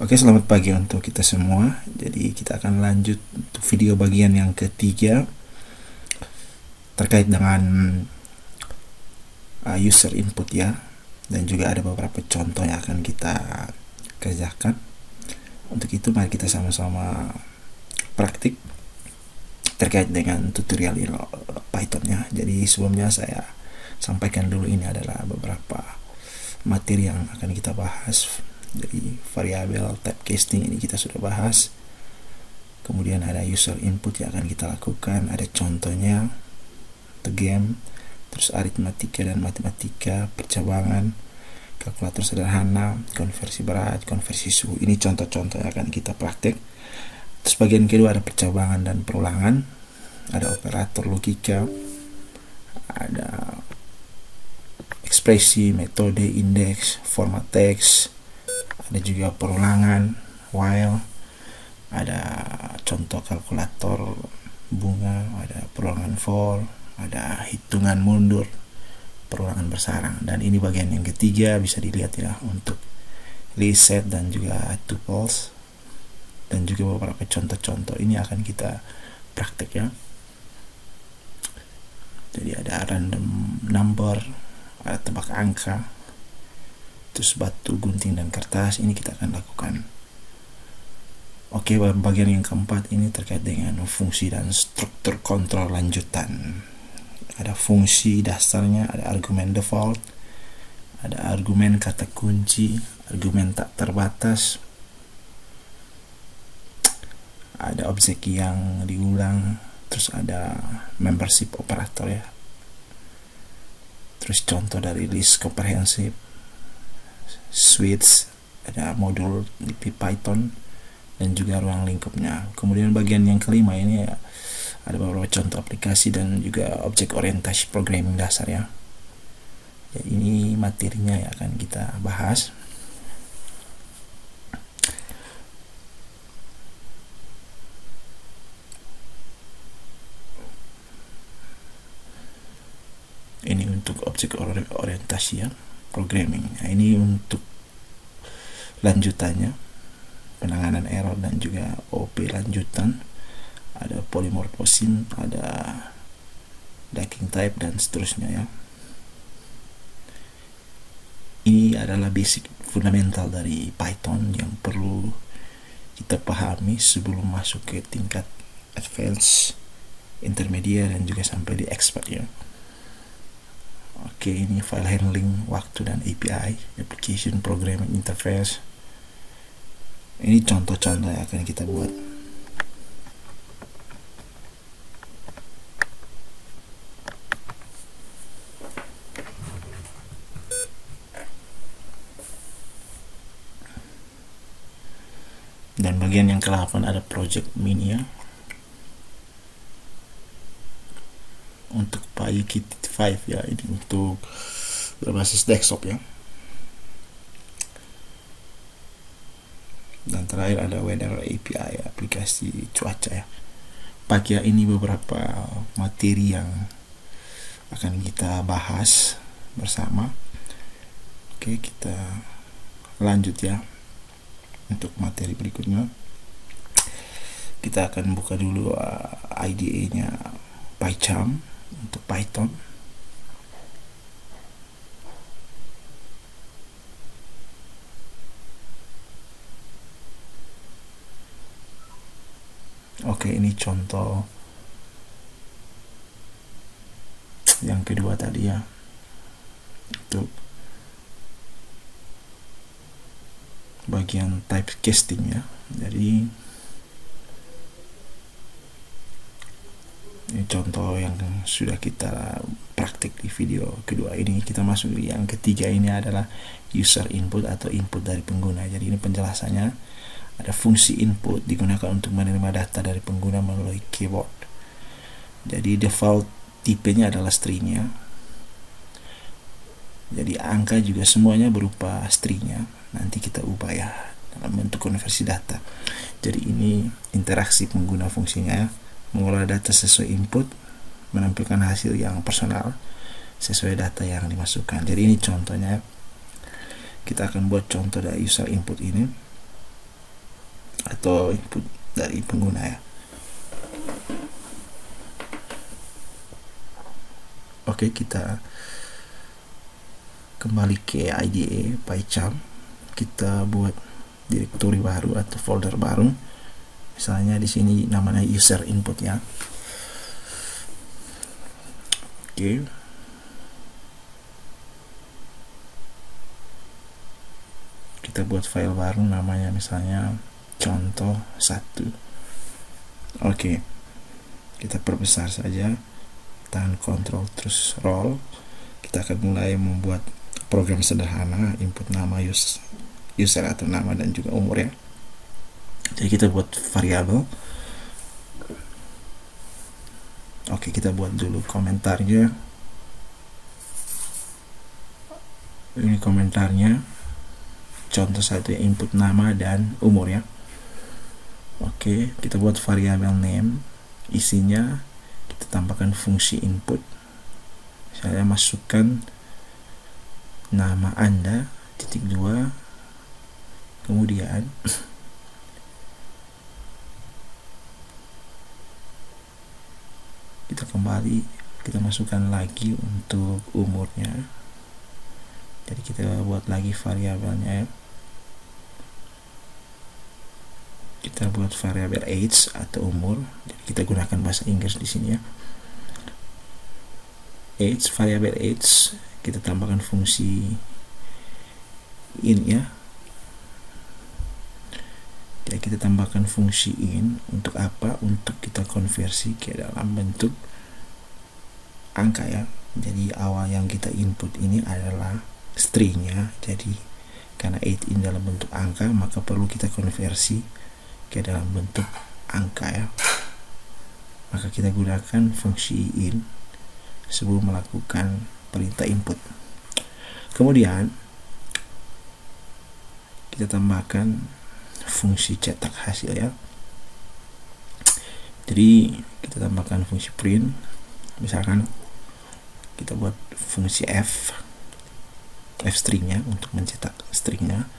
Oke, selamat pagi untuk kita semua. Jadi kita akan lanjut untuk video bagian yang ketiga terkait dengan user input ya. Dan juga ada beberapa contoh yang akan kita kerjakan. Untuk itu mari kita sama-sama praktik terkait dengan tutorial Python ya. Jadi sebelumnya saya sampaikan dulu, ini adalah beberapa materi yang akan kita bahas. Jadi variabel, typecasting ini kita sudah bahas. Kemudian ada user input yang akan kita lakukan, ada contohnya, the game, terus aritmatika dan matematika, percabangan, kalkulator sederhana, konversi berat, konversi suhu. Ini contoh-contoh yang akan kita praktek. Terus bagian kedua ada percabangan dan perulangan, ada operator logika, ada ekspresi, metode, indeks, format teks, ada juga perulangan, while, ada contoh kalkulator bunga, ada perulangan for, ada hitungan mundur, perulangan bersarang. Dan ini bagian yang ketiga, bisa dilihat ya, untuk list set dan juga tuples, dan juga beberapa contoh-contoh ini akan kita praktek ya. Jadi ada random number, ada tebak angka, terus batu, gunting, dan kertas. Ini kita akan lakukan. Oke, bagian yang keempat ini terkait dengan fungsi dan struktur kontrol lanjutan. Ada fungsi dasarnya, ada argumen default, ada argumen kata kunci, argumen tak terbatas, ada objek yang diulang, terus ada membership operator ya, terus contoh dari list komprehensif, switch, ada modul di Python, dan juga ruang lingkupnya. Kemudian bagian yang kelima ini ya, ada beberapa contoh aplikasi dan juga objek orientasi programming dasar ya. Ini materinya yang akan kita bahas. Ini untuk objek orientasi ya, programming. Nah, ini untuk lanjutannya, penanganan error dan juga OP lanjutan, ada polymorphism, ada ducking type, dan seterusnya ya. Ini adalah basic fundamental dari Python yang perlu kita pahami sebelum masuk ke tingkat advance, intermediate, dan juga sampai di expert ya. Oke, ini file handling, waktu, dan API, application programming interface. Ini contoh-contoh yang akan kita buat. Dan bagian yang ke-8 ada project mini ya, untuk PyKit 5 ya, ini untuk berbasis desktop ya. Dan terakhir ada weather API, aplikasi cuaca ya. Pagi ini beberapa materi yang akan kita bahas bersama. Oke, kita lanjut ya. Untuk materi berikutnya, kita akan buka dulu IDE-nya PyCharm untuk Python. Oke, ini contoh yang kedua tadi ya, untuk bagian typecasting ya. Jadi ini contoh yang sudah kita praktik di video kedua. Ini kita masuk di yang ketiga, ini adalah user input atau input dari pengguna. Jadi ini penjelasannya. Ada fungsi input digunakan untuk menerima data dari pengguna melalui keyboard. Jadi default tipenya adalah string ya. Jadi angka juga semuanya berupa stringnya. Nanti kita ubah ya dalam bentuk konversi data. Jadi ini interaksi pengguna fungsinya, mengolah data sesuai input, menampilkan hasil yang personal sesuai data yang dimasukkan. Jadi ini contohnya. Kita akan buat contoh dari user input ini. atau input dari pengguna ya. Oke, kita kembali ke IDE PyCharm. Kita buat direktori baru atau folder baru. Misalnya di sini namanya user input ya. Oke. Kita buat file baru namanya misalnya contoh 1. Oke. Kita perbesar saja, tahan Ctrl terus roll. Kita akan mulai membuat program sederhana, input nama user atau nama dan juga umur ya. Jadi kita buat variabel. Oke, kita buat dulu komentarnya. Ini komentarnya contoh 1 ya, input nama dan umur ya. Oke, kita buat variabel name. Isinya kita tambahkan fungsi input. Saya masukkan nama Anda (2), kemudian kita kembali, kita masukkan lagi untuk umurnya. Jadi kita buat lagi variabelnya ya. Kita buat variabel age atau umur. Jadi kita gunakan bahasa Inggris di sini ya. Age, variabel age, kita tambahkan fungsi in ya. Jadi kita tambahkan fungsi in untuk apa? Untuk kita konversi ke dalam bentuk angka ya. Jadi awal yang kita input ini adalah stringnya. Jadi karena age in dalam bentuk angka, maka perlu kita konversi ke dalam bentuk angka ya. Maka kita gunakan fungsi in sebelum melakukan perintah input. Kemudian kita tambahkan fungsi cetak hasil ya. Jadi kita tambahkan fungsi print. Misalkan kita buat fungsi f stringnya untuk mencetak stringnya.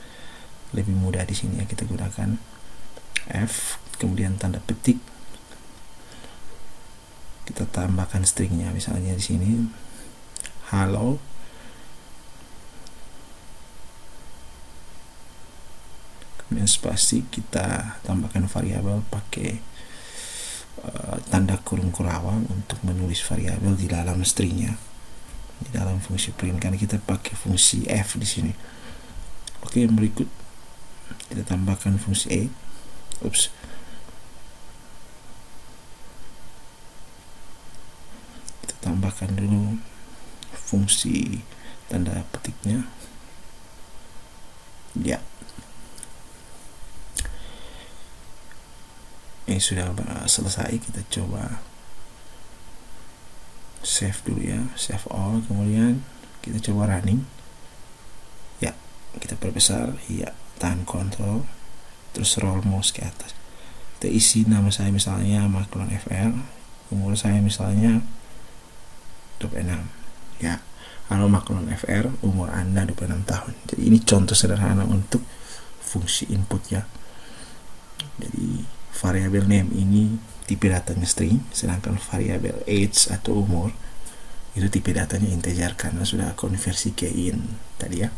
Lebih mudah di sini ya, kita gunakan f, kemudian tanda petik, kita tambahkan stringnya, misalnya di sini halo, kemudian spasi, kita tambahkan variabel pakai tanda kurung kurawal untuk menulis variabel di dalam stringnya, di dalam fungsi print, karena kita pakai fungsi f di sini. Oke, yang berikut kita tambahkan fungsi a. Kita tambahkan dulu fungsi tanda petiknya ya. Ini sudah selesai. Kita coba save dulu ya, save all, kemudian kita coba running ya. Kita perbesar ya, tahan Ctrl terus roll mouse ke atas. Kita isi nama saya misalnya Maklon FR, umur saya misalnya 26 ya. Halo Maklon FR, umur Anda 26 tahun. Jadi ini contoh sederhana untuk fungsi input ya. Jadi variabel name ini tipe datanya string, sedangkan variabel age atau umur itu tipe datanya integer karena sudah konversi ke in tadi ya.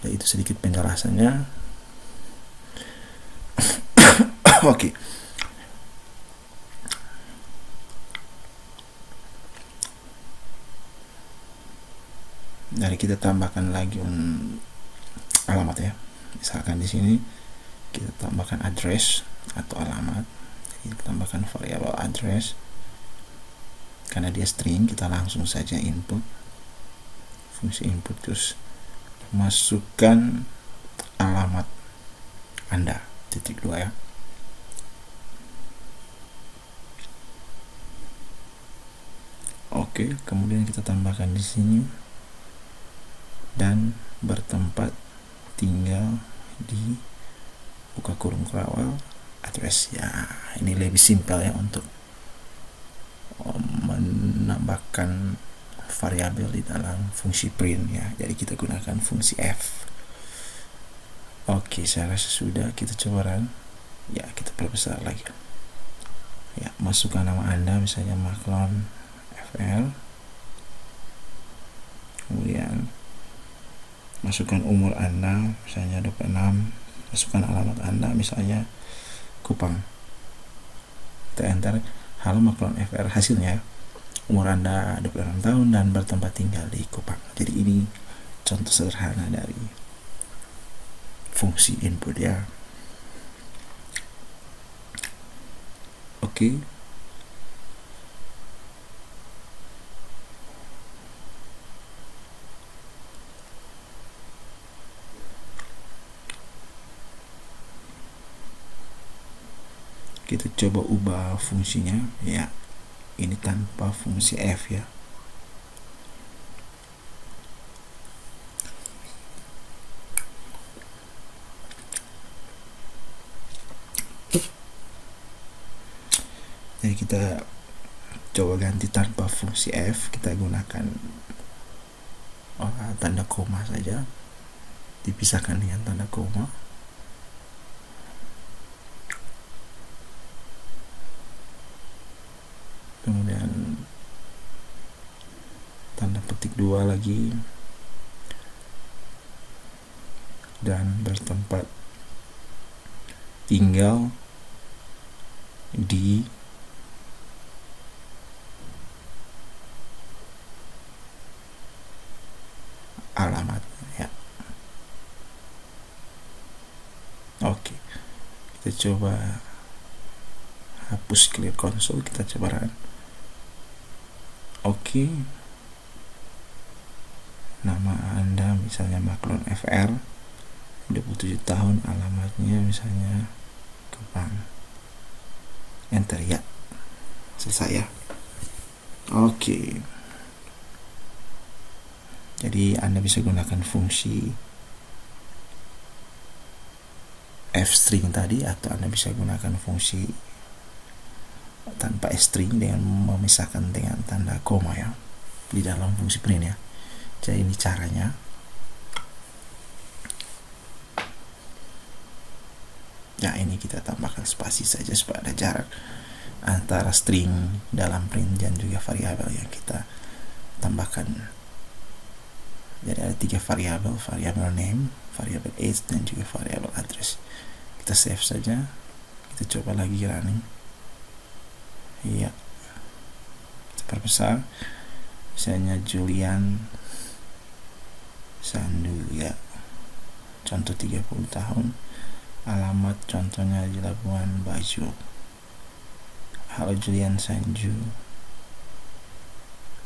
Dan itu sedikit penjelasannya. Oke. Dari kita tambahkan lagi alamat ya. Misalkan di sini kita tambahkan address atau alamat. Jadi kita tambahkan variabel address. Karena dia string, kita langsung saja input fungsi input, terus masukkan alamat Anda (2) ya. Oke, kemudian kita tambahkan di sini dan bertempat tinggal di buka kurung kurawal address ya. Ini lebih simpel ya untuk menambahkan variabel di dalam fungsi print ya. Jadi kita gunakan fungsi f. Oke, saya rasa sudah. Kita coba run. Ya, kita perbesar lagi. Ya, masukkan nama Anda, misalnya Maklon FR. Kemudian masukkan umur Anda, misalnya 26. Masukkan alamat Anda, misalnya Kupang. Kita enter, halo Maklon FR, hasilnya umur Anda 26 tahun dan bertempat tinggal di Kupang. Jadi ini contoh sederhana dari fungsi input ya. Oke. Kita coba ubah fungsinya ya. Ini tanpa fungsi F ya. Jadi kita coba ganti tanpa fungsi F, kita gunakan tanda koma saja, dipisahkan dengan tanda koma. Kemudian tanda petik 2 lagi, dan bertempat tinggal di alamat ya. Oke, kita coba hapus clear console, kita coba run. Oke, nama Anda misalnya Maklon FR, 27 tahun, alamatnya misalnya Kupang. Enter ya. Selesai ya. Oke. Jadi Anda bisa gunakan fungsi f-string tadi, atau Anda bisa gunakan fungsi tanpa string dengan memisahkan dengan tanda koma ya di dalam fungsi print ya. Jadi ini caranya. Ya, ini kita tambahkan spasi saja supaya ada jarak antara string dalam print dan juga variabel yang kita tambahkan. Jadi ada 3 variabel, variabel name, variabel age, dan juga variabel address. Kita save saja, kita coba lagi running. Iya, kita perbesar, misalnya Julian Sandu ya, contoh 30 tahun, alamat contohnya di Labuan Bajo. Halo Julian Sanju,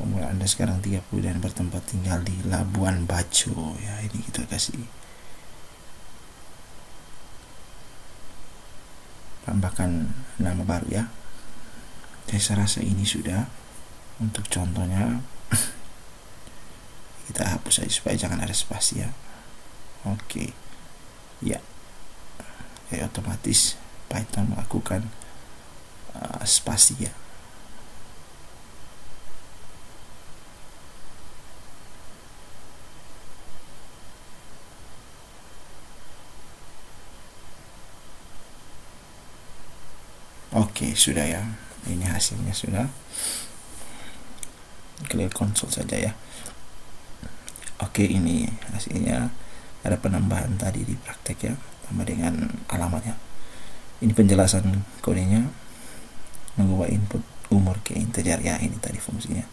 umur Anda sekarang 30 dan bertempat tinggal di Labuan Bajo ya. Ini kita kasih tambahkan nama baru ya. Saya rasa ini sudah untuk contohnya. Kita hapus aja supaya jangan ada spasi ya. Oke ya, otomatis Python melakukan spasi ya. Oke, sudah ya. Ini hasilnya sudah. Clear console saja ya. Oke, ini hasilnya. Ada penambahan tadi di praktek ya, tambah dengan alamatnya. Ini penjelasan kodenya. Mengubah input umur ke integer ya, ini tadi fungsinya.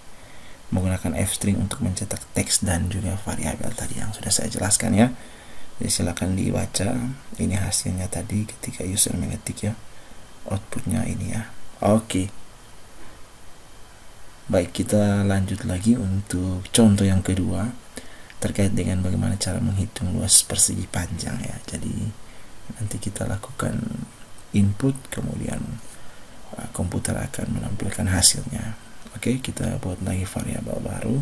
Menggunakan f-string untuk mencetak teks dan juga variabel tadi yang sudah saya jelaskan ya. Jadi silakan dibaca. Ini hasilnya tadi ketika user mengetik ya. Outputnya ini ya. Oke. Baik, kita lanjut lagi untuk contoh yang kedua terkait dengan bagaimana cara menghitung luas persegi panjang ya. Jadi nanti kita lakukan input, kemudian komputer akan menampilkan hasilnya. Oke, kita buat lagi variabel baru.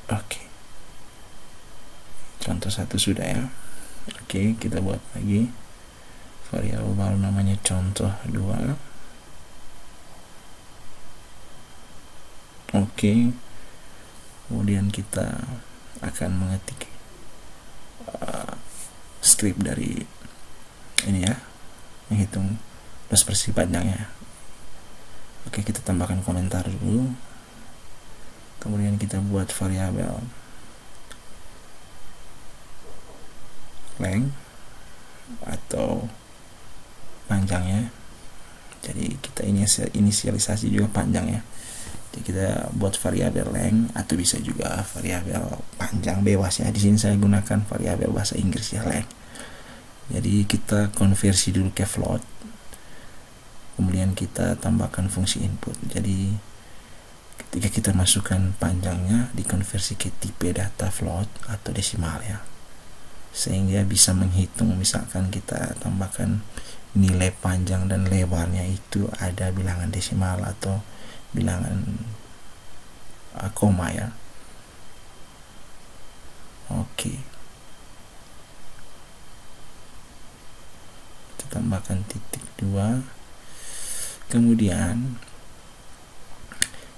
Oke, contoh 1 sudah ya. Oke, kita buat lagi variabel baru namanya contoh 2. Oke, Kemudian kita akan mengetik script dari ini ya, menghitung loss persegi panjangnya. Oke, kita tambahkan komentar dulu. Kemudian kita buat variabel length atau panjangnya. Jadi kita inisialisasi juga panjang ya. Jadi kita buat variabel length atau bisa juga variabel panjang, bebas ya. Di sini saya gunakan variabel bahasa Inggris ya, length. Jadi kita konversi dulu ke float. Kemudian kita tambahkan fungsi input. Jadi ketika kita masukkan panjangnya dikonversi ke tipe data float atau desimal ya, sehingga bisa menghitung. Misalkan kita tambahkan nilai panjang dan lebarnya itu ada bilangan desimal atau bilangan koma ya. Oke, kita tambahkan titik 2. Kemudian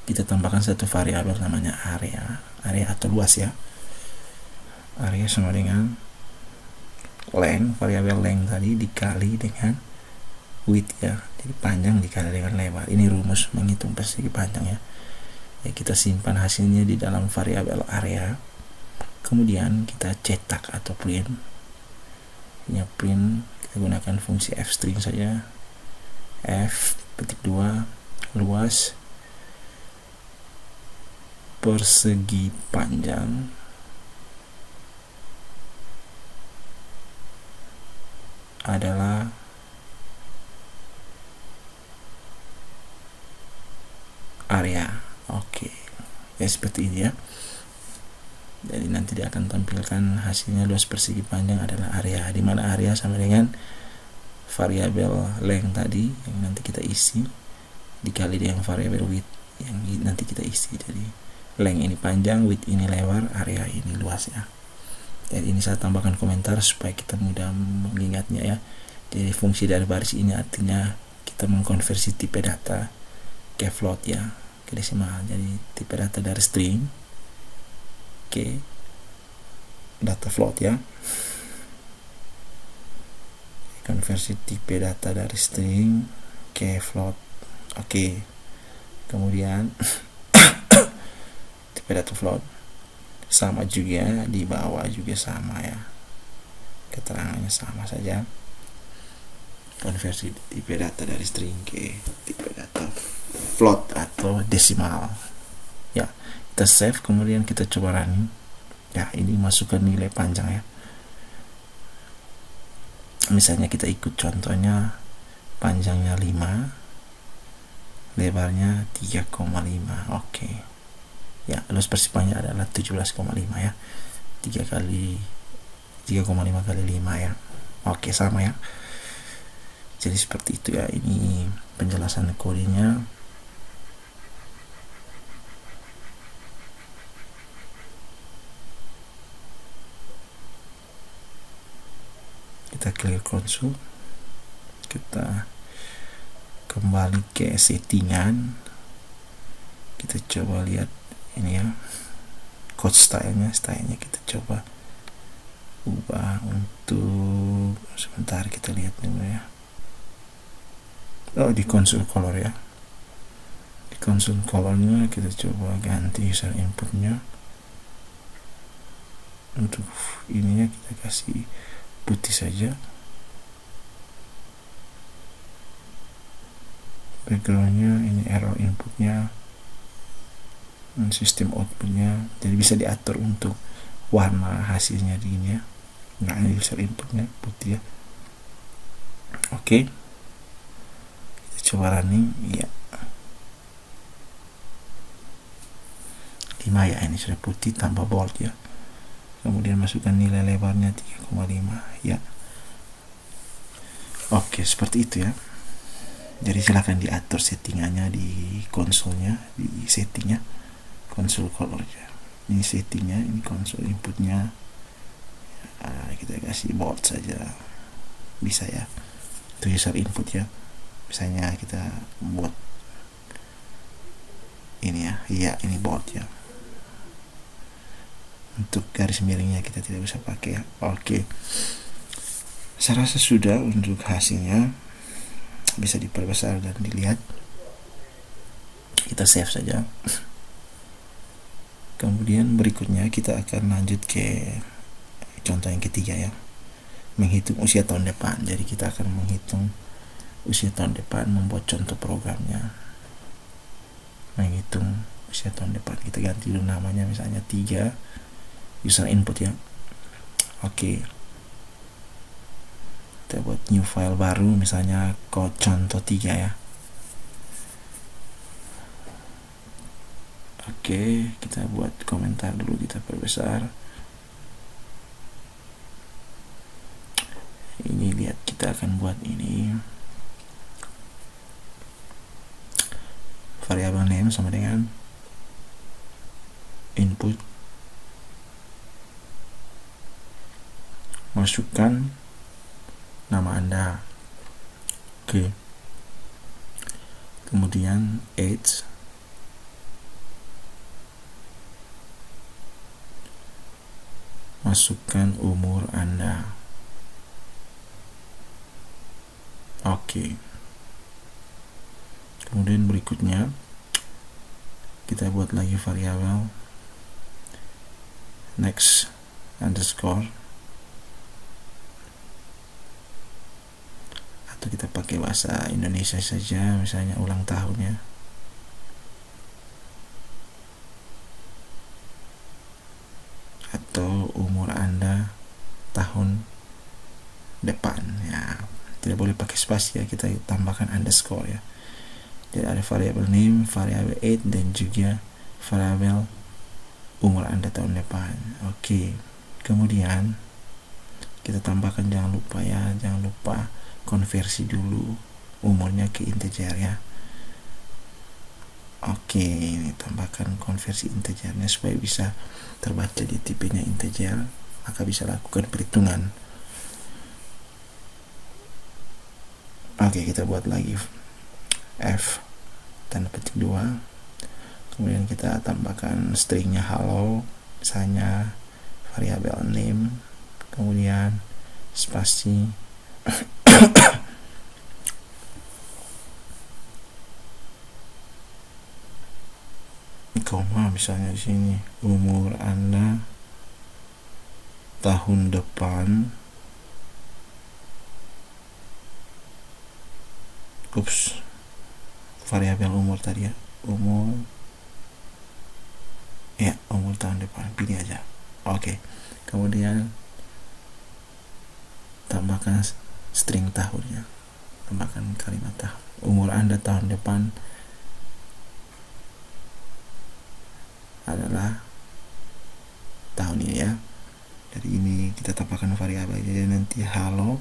kita tambahkan satu variabel namanya area atau luas ya. Area sama dengan length, variabel length tadi dikali dengan width ya. Jadi panjang dikali dengan lebar. Ini rumus menghitung persegi panjang ya. Ya, kita simpan hasilnya di dalam variabel area. Kemudian kita cetak atau print. Ini print kita gunakan fungsi fstring saja. F_2 luas persegi panjang adalah area. Oke, ya seperti ini ya. Jadi nanti dia akan tampilkan hasilnya luas persegi panjang adalah area, di mana area sama dengan variabel length tadi yang nanti kita isi dikali dengan variabel width yang nanti kita isi. Jadi length ini panjang, width ini lebar, area ini luas ya. Jadi ini saya tambahkan komentar supaya kita mudah mengingatnya ya. Jadi fungsi dari baris ini artinya kita mengkonversi tipe data ke float ya, ke desimal. Jadi tipe data dari string ke data float ya. Konversi tipe data dari string ke float. Oke. Kemudian tipe data float sama juga, di bawah juga sama ya, keterangannya sama saja. Konversi tipe data dari string ke tipe data float atau desimal ya. Kita save, kemudian kita coba running ya. Ini masukkan nilai panjang ya. Misalnya kita ikut contohnya, panjangnya 5, lebarnya 3,5. Oke ya, luas persegi panjang adalah 17,5 ya. 3,5 kali 5 ya. Oke, sama ya. Jadi seperti itu ya. Ini penjelasan kodenya. Kita clear console, kita kembali ke settingan, kita coba lihat ini ya, code stylenya kita coba ubah untuk sebentar, kita lihat dulu ya. Oh, di console color ya. Di console colornya kita coba ganti user inputnya. Untuk ininya kita kasih putih saja. Backgroundnya ini error inputnya, sistem outputnya. Jadi bisa diatur untuk warna hasilnya di ini ya. Nah, ini user inputnya putih ya. Oke, kita coba running ya. 5 ya, ini sudah putih tambah bold ya. Kemudian masukkan nilai lebarnya 3,5 ya. Oke, seperti itu ya. Jadi silahkan diatur settingannya di konsolnya, di settingnya console color ya. Ini settingnya, ini console inputnya. Kita kasih bold saja bisa ya. Itu user input ya. Misalnya kita buat ini ya, iya ini bold ya. untuk garis miringnya kita tidak bisa pakai ya. Oke, saya rasa sudah untuk hasilnya, bisa diperbesar dan dilihat. Kita save saja. Kemudian berikutnya kita akan lanjut ke contoh yang ketiga ya, menghitung usia tahun depan. Jadi kita akan menghitung usia tahun depan, membuat contoh programnya, menghitung usia tahun depan. Kita ganti dulu namanya, misalnya 3 user input ya. Oke, kita buat new file baru, misalnya contoh 3 ya. Oke, kita buat komentar dulu, kita perbesar. Ini lihat, kita akan buat ini variabel name sama dengan input, masukkan nama Anda. Oke, kemudian age, masukkan umur Anda. Oke, kemudian berikutnya kita buat lagi variabel next underscore, atau kita pakai bahasa Indonesia saja, misalnya ulang tahunnya. Atau umur Anda tahun depan ya. Tidak boleh pakai spasi ya, kita tambahkan underscore ya. Jadi ada variabel name, variabel age, dan juga variabel umur Anda tahun depan. Oke, kemudian kita tambahkan, jangan lupa konversi dulu umurnya ke integer ya. Oke, ini tambahkan konversi integernya supaya bisa terbaca di tipenya integer, maka bisa lakukan perhitungan. Oke, kita buat lagi f tanda petik 2, kemudian kita tambahkan stringnya hello, misalnya variabel name, kemudian spasi koma, misalnya di sini umur Anda tahun depan. Variabel umur tadi ya, umur tahun depan, pilih aja. Oke, kemudian tambahkan string tahunnya, tambahkan kalimat tahun. Umur Anda tahun depan adalah tahun ini ya. Dari ini kita tambahkan variabel, jadi nanti hello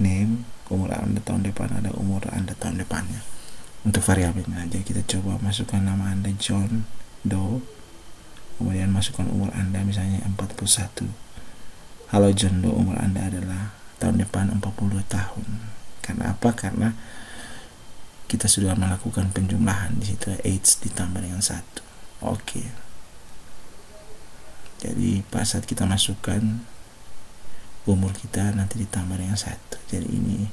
name, umur Anda tahun depan, ada umur Anda tahun depannya. Untuk variabelnya aja kita coba masukkan nama Anda John Doe, kemudian masukkan umur Anda misalnya 41. Halo John Doe, umur Anda adalah tahun depan 40 tahun. Karena apa? Karena kita sudah melakukan penjumlahan di situ, age ditambah dengan 1. Oke. Jadi pas saat kita masukkan umur kita nanti ditambah dengan 1. Jadi ini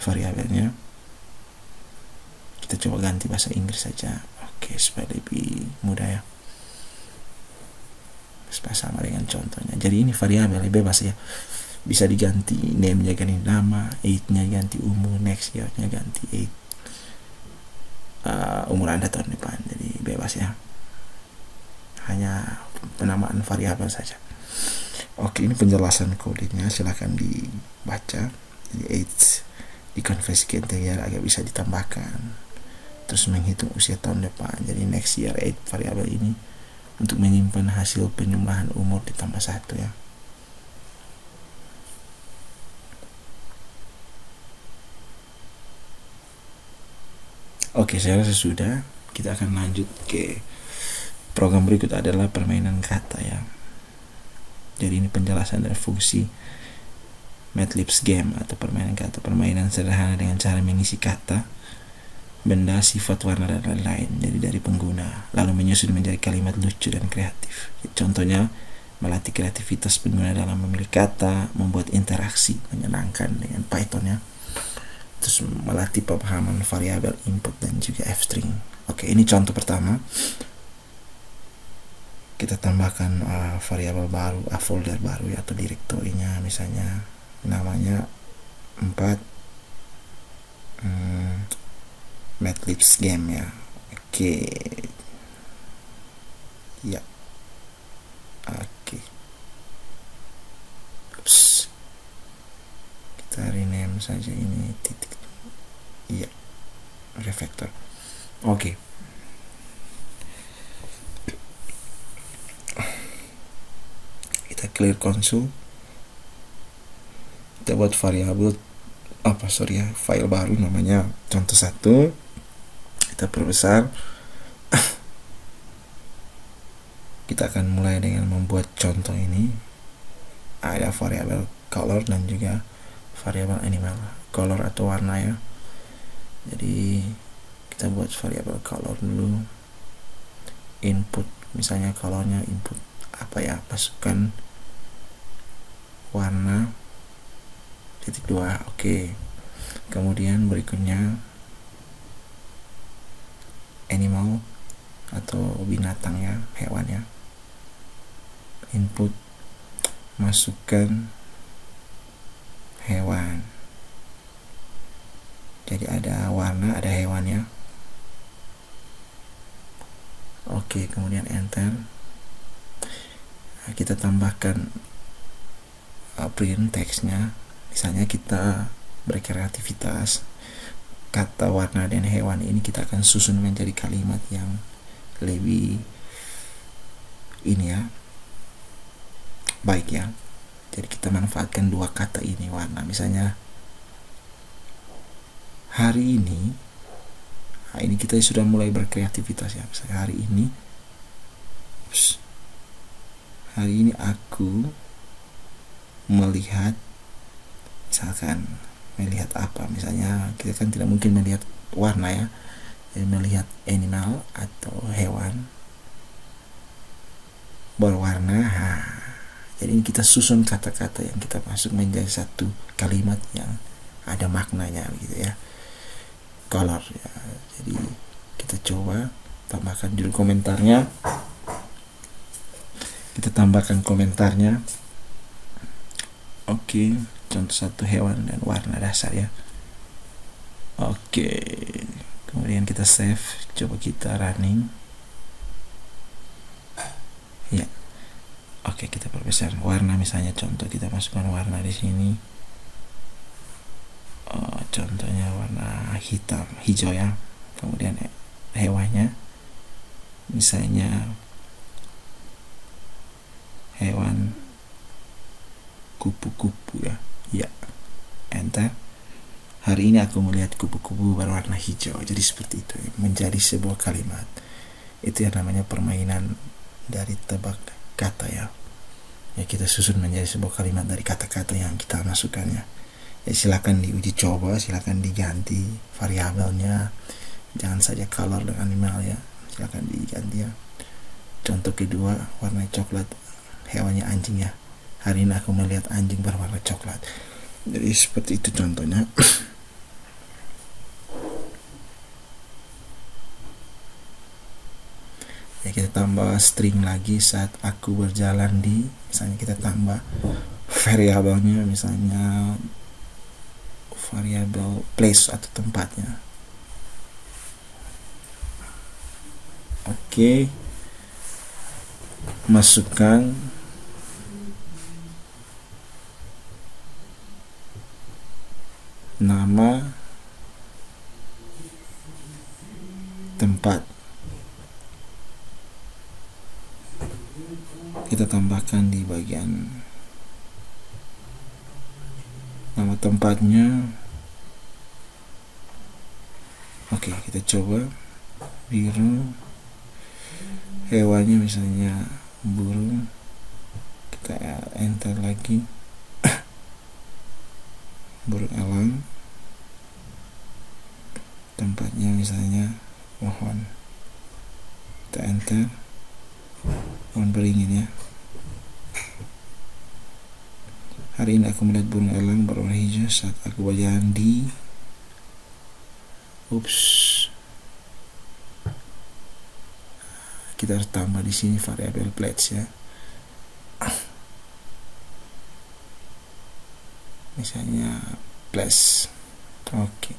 variabelnya. Kita coba ganti bahasa Inggris saja. Oke, supaya lebih mudah ya, supaya sama dengan contohnya. Jadi ini variabel bebas ya, bisa diganti name-nya ganti nama, age-nya ganti umur, next year-nya ganti age, umur Anda tahun depan. Jadi bebas ya, hanya penamaan variabel saja. Oke, ini penjelasan kodenya, silahkan dibaca. Jadi age dikonversi ke integer agar bisa ditambahkan, terus menghitung usia tahun depan. Jadi next year age variabel ini untuk menyimpan hasil penjumlahan umur ditambah 1 ya. Oke, saya rasa sudah. Kita akan lanjut ke program berikut, adalah permainan kata ya. Jadi ini penjelasan dari fungsi Madlib's game atau permainan kata. Permainan sederhana dengan cara mengisi kata, benda, sifat, warna, dan lain-lain. Jadi dari pengguna, lalu menyusun menjadi kalimat lucu dan kreatif. Contohnya, melatih kreativitas pengguna dalam memilih kata, membuat interaksi menyenangkan dengan Python ya. Terus melatih pemahaman variabel input dan juga f-string. Oke, ini contoh pertama. Kita tambahkan variabel baru, folder baru ya, atau direktorinya, misalnya namanya 4 Madlibs game ya. Oke. Ya. Oke. Ups. Kita rename saja ini titik. Iya. Refactor. Oke. Kita clear console. Kita buat variabel file baru namanya contoh 1. Kita perbesar. Kita akan mulai dengan membuat contoh ini. Ada variabel color dan juga variabel animal, color atau warna ya. Jadi kita buat variabel color dulu. Input, misalnya colornya input apa ya, masukkan warna titik 2. Oke. Kemudian berikutnya animal atau binatang ya, hewan ya. Input, masukkan hewan. Jadi ada warna, ada hewan ya. Oke, kemudian enter. Nah, kita tambahkan print teksnya. Misalnya kita berkreativitas, kata warna dan hewan ini kita akan susun menjadi kalimat yang lebih ini ya, baik ya. Jadi kita manfaatkan dua kata ini, warna. Misalnya hari ini, nah ini kita sudah mulai berkreativitas ya. Misalnya hari ini aku melihat, misalkan melihat apa, misalnya kita kan tidak mungkin melihat warna ya. Jadi melihat animal atau hewan berwarna. Jadi ini kita susun kata-kata yang kita masuk menjadi satu kalimat yang ada maknanya gitu ya. Color ya. Jadi kita coba tambahkan dulu komentarnya. Kita tambahkan komentarnya. Oke, contoh 1 hewan dan warna dasar ya. Oke. Kemudian kita save, coba kita running. Ya. Oke, kita perbesar warna, misalnya contoh kita masukkan warna di sini. Contohnya warna hijau ya. Kemudian hewannya misalnya hewan kupu-kupu ya. Ya. Enter. Hari ini aku melihat kupu-kupu berwarna hijau. Jadi seperti itu ya, menjadi sebuah kalimat. Itu yang namanya permainan dari tebak kata ya. Ya, kita susun menjadi sebuah kalimat dari kata-kata yang kita masukkannya. Ya, silakan diuji coba, silakan diganti variabelnya. Jangan saja color dengan animal ya. Silakan diganti ya. Contoh kedua, warna coklat, hewannya anjing ya. Hari ini aku melihat anjing berwarna coklat. Jadi seperti itu contohnya. Ya, kita tambah string lagi saat aku berjalan di, misalnya kita tambah variabelnya, misalnya variabel place atau tempatnya. Oke. Masukkan nama tempat. Kita tambahkan di bagian nama tempatnya. Oke, kita coba biru. Hewannya misalnya burung. Kita enter lagi. Burung elang. Tempatnya misalnya pohon. kita enter pohon beringin ya. Hari ini aku melihat burung elang berwarna hijau saat aku berjalan di kita harus tambah di sini variabel plates ya. Misalnya place. Oke.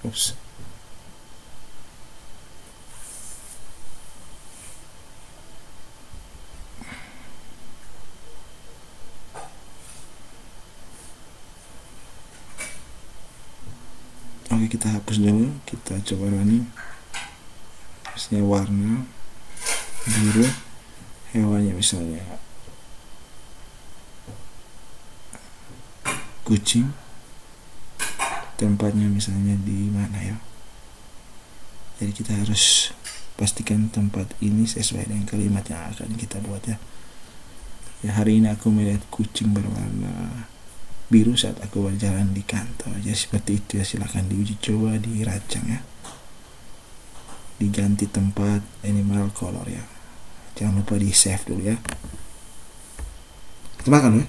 Oke, kita hapus dulu, kita coba running. Misalnya warna biru, hewannya misalnya kucing, tempatnya misalnya di mana ya. Jadi kita harus pastikan tempat ini sesuai dengan kalimat yang akan kita buat ya. Ya, hari ini aku melihat kucing berwarna biru saat aku berjalan di kantor. Jadi seperti itu ya, silahkan diuji coba, dirancang ya, diganti tempat animal color ya. Jangan lupa di save dulu ya. Kita makan ya.